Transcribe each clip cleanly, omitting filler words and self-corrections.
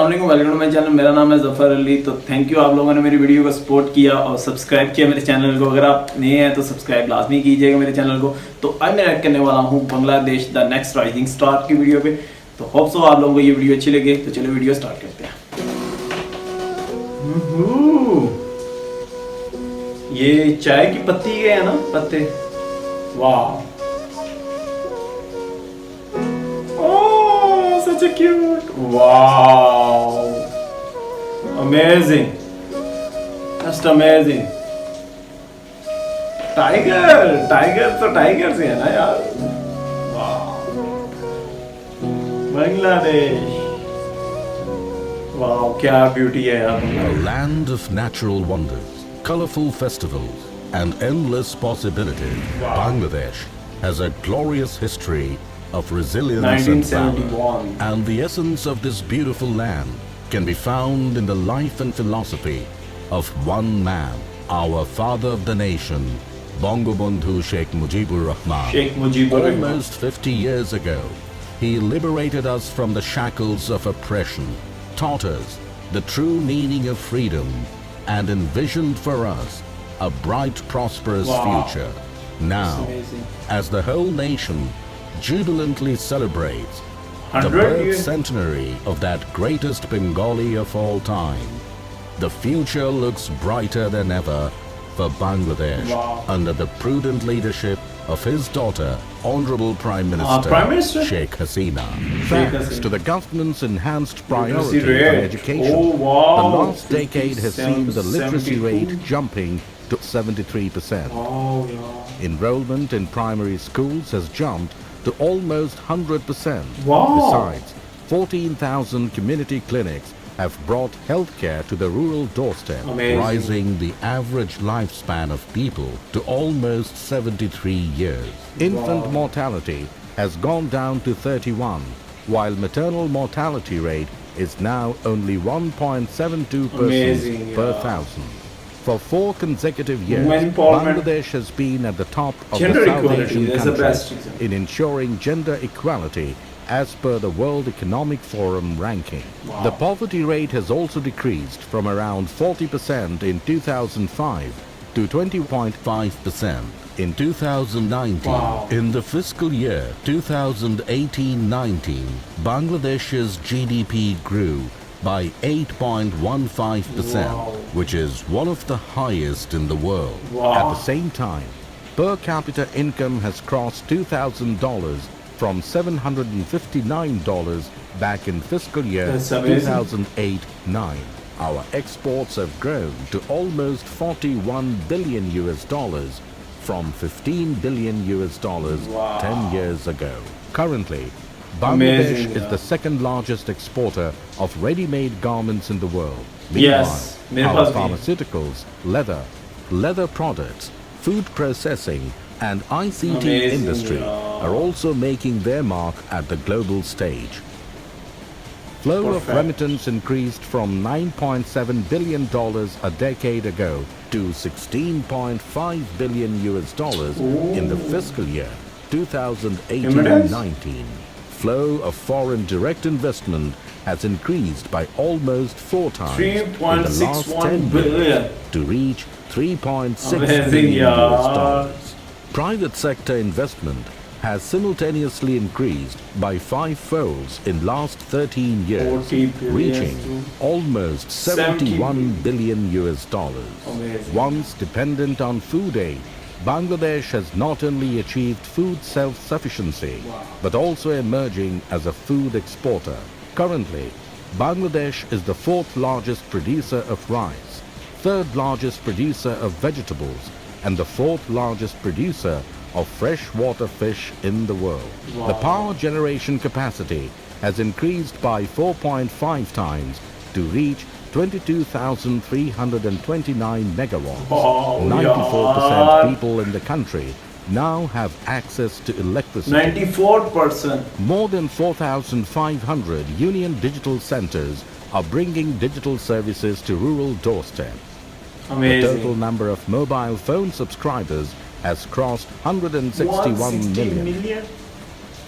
वालेकुम, welcome to my channel. मेरा नाम है ज़फ़र अली। तो थैंक यू आप लोगों ने मेरी वीडियो को सपोर्ट किया और सब्सक्राइब किया मेरे चैनल को। अगर आप नए हैं तो सब्सक्राइब लाजमी कीजिएगा मेरे चैनल को। तो आज मैं ऐड करने वाला हूँ Bangladesh the next rising star की वीडियो पे। तो होप सो आप लोगों को ये वीडियो अच्छी लगे। तो चलो वीडियो स्टार्ट करते हैं। ये चाय की पत्ती के है ना, पत्ते। वाह, such a cute, wow, amazing, just amazing. Tiger तो टाइगर से है ना यार। वाह, बांग्लादेश, वाह क्या ब्यूटी है यार। A land of natural wonders, colorful festivals, and endless possibilities. Wow. Bangladesh has a glorious history of resilience and valor, and the essence of this beautiful land can be found in the life and philosophy of one man, our father of the nation, Bangabandhu Sheikh Mujibur Rahman. Almost 50 years ago, he liberated us from the shackles of oppression, taught us the true meaning of freedom, and envisioned for us a bright, prosperous future. Now, as the whole nation jubilantly celebrates the birth centenary of that greatest Bengali of all time, the future looks brighter than ever for Bangladesh under the prudent leadership of his daughter, Honorable Prime Minister Sheikh Hasina. Thanks to the government's enhanced priority on education, the last decade has seen the literacy rate jumping to 73%. Enrollment in primary schools has jumped to almost 100%. Besides, 14,000 community clinics have brought healthcare to the rural doorstep, rising the average lifespan of people to almost 73 years. Infant mortality has gone down to 31, while maternal mortality rate is now only 1.72 persons per thousand. For 4 consecutive years, Bangladesh has been at the top of the South Asian countries in ensuring gender equality as per the World Economic Forum ranking. The poverty rate has also decreased from around 40% in 2005 to 20.5% in 2019. In the fiscal year 2018-19, Bangladesh's GDP grew by 8.15%, which is one of the highest in the world. At the same time, per capita income has crossed $2,000 from $759 back in fiscal year 2008-9. Our exports have grown to almost 41 billion US dollars from 15 billion US dollars 10 years ago. Currently, Bangladesh is the second largest exporter of ready-made garments in the world. Meanwhile, our pharmaceuticals, leather products, food processing, and ICT industry are also making their mark at the global stage. Flow of remittance increased from $9.7 billion a decade ago to $16.5 billion US dollars in the fiscal year 2018-19. Flow of foreign direct investment has increased by almost 4 times in the last 10 years to reach $3.6 billion US dollars. Private sector investment has simultaneously increased by 5-folds in last 13 years, reaching almost 71 billion US dollars. Once dependent on food aid, Bangladesh has not only achieved food self-sufficiency, but also emerging as a food exporter. Currently, Bangladesh is the 4th largest producer of rice, 3rd largest producer of vegetables, and the 4th largest producer of freshwater fish in the world. The power generation capacity has increased by 4.5 times to reach 22,329 megawatts. 94% people in the country now have access to electricity. 94%. More than 4,500 Union Digital Centers are bringing digital services to rural doorstep. The total number of mobile phone subscribers has crossed 161 million.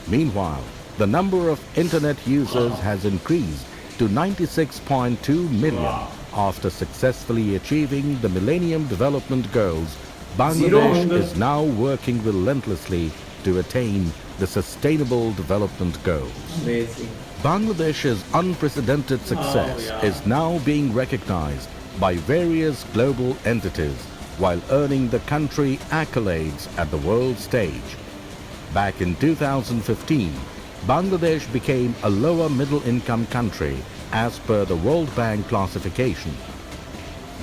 Meanwhile, the number of internet users has increased to 96.2 million. After successfully achieving the Millennium Development Goals, Bangladesh is now working relentlessly to attain the Sustainable Development Goals. Amazing. Bangladesh's unprecedented success is now being recognized by various global entities while earning the country accolades at the world stage. Back in 2015, Bangladesh became a lower middle income country as per the World Bank classification.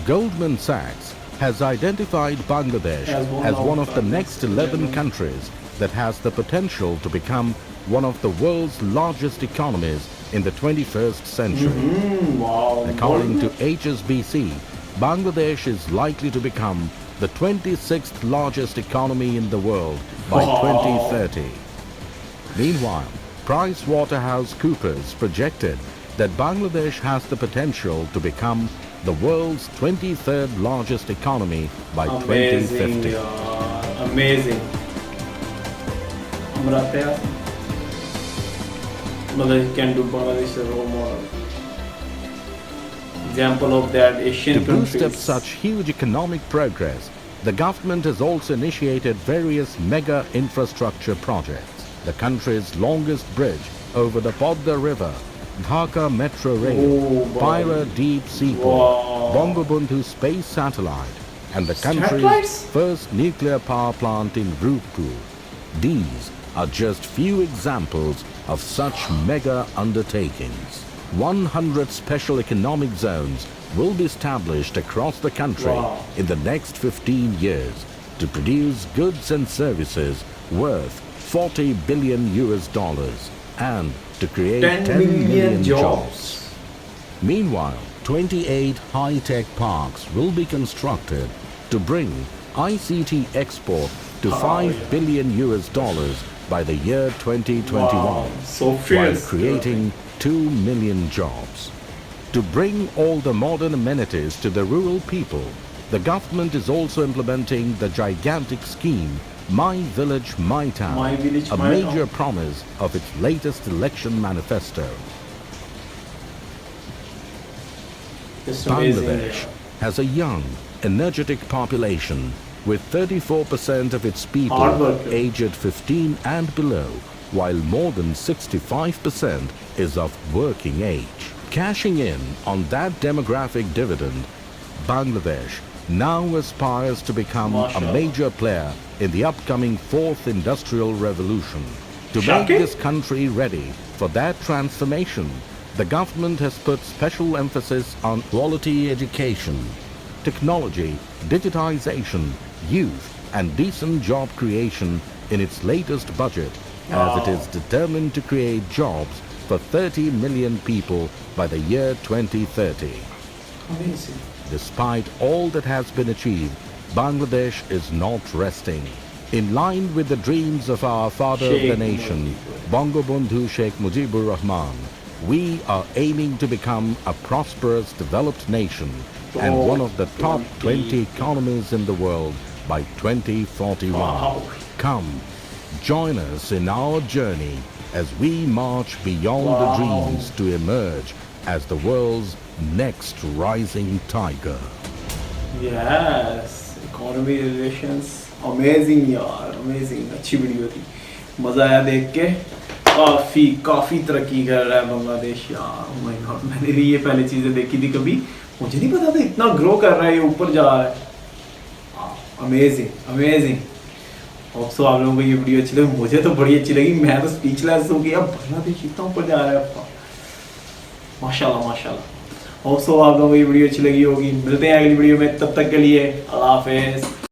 Goldman Sachs has identified Bangladesh as one of the next 11 countries that has the potential to become one of the world's largest economies in the 21st century. Wow. According to HSBC, Bangladesh is likely to become the 26th largest economy in the world by 2030. Meanwhile, PricewaterhouseCoopers projected that Bangladesh has the potential to become the world's 23rd largest economy by 2050. Amazing. Bangladesh can do Bangladesh as a role model. Example of that Asian countries. To boost up such huge economic progress, the government has also initiated various mega infrastructure projects. The country's longest bridge over the Podda River, Dhaka Metro Rail, Pyra Deep Seaport, Bangabandhu Space Satellite, and the country's first nuclear power plant in Rupur. These are just few examples of such mega undertakings. 100 special economic zones will be established across the country in the next 15 years to produce goods and services worth $40 billion and to create 10 million jobs. Meanwhile, 28 high-tech parks will be constructed to bring ICT export to $5 billion by the year 2021, while creating 2 million jobs. To bring all the modern amenities to the rural people, the government is also implementing the gigantic scheme My Village, My Town, a major promise of its latest election manifesto. Bangladesh has a young, energetic population with 34% of its people aged 15 and below, while more than 65% is of working age. Cashing in on that demographic dividend, Bangladesh now aspires to become a major player in the upcoming fourth industrial revolution. To make this country ready for that transformation, the government has put special emphasis on quality education, technology, digitization, youth, and decent job creation in its latest budget, as it is determined to create jobs for 30 million people by the year 2030. Amazing. Despite all that has been achieved, Bangladesh is not resting. In line with the dreams of our father of the nation, Bangabandhu Sheikh Mujibur Rahman, we are aiming to become a prosperous, developed nation and one of the top 20 economies in the world by 2041. Come, join us in our journey as we march beyond the dreams to emerge as the world's next rising tiger. Yes, economy relations, amazing यार, amazing, अच्छी video थी, मजा आया देख के, काफी तरक्की कर रहा है बांग्लादेश यार. Oh my God, मैंने भी ये पहले चीजें देखी थी कभी, मुझे नहीं पता था इतना ग्रो कर रहा है, ये ऊपर जा रहा है. अमेजिंग. होप्स आप लोगों को ये वीडियो अच्छी लगी, मुझे तो बड़ी अच्छी लगी, मैं तो स्पीचलेस हो गया, बांग्लादेश इतना ऊपर जा रहा है. माशाल्लाह. होप्स आप लोगों को ये वीडियो अच्छी लगी होगी. मिलते हैं अगली वीडियो में, तब तक के लिए अल्लाह हाफिज़.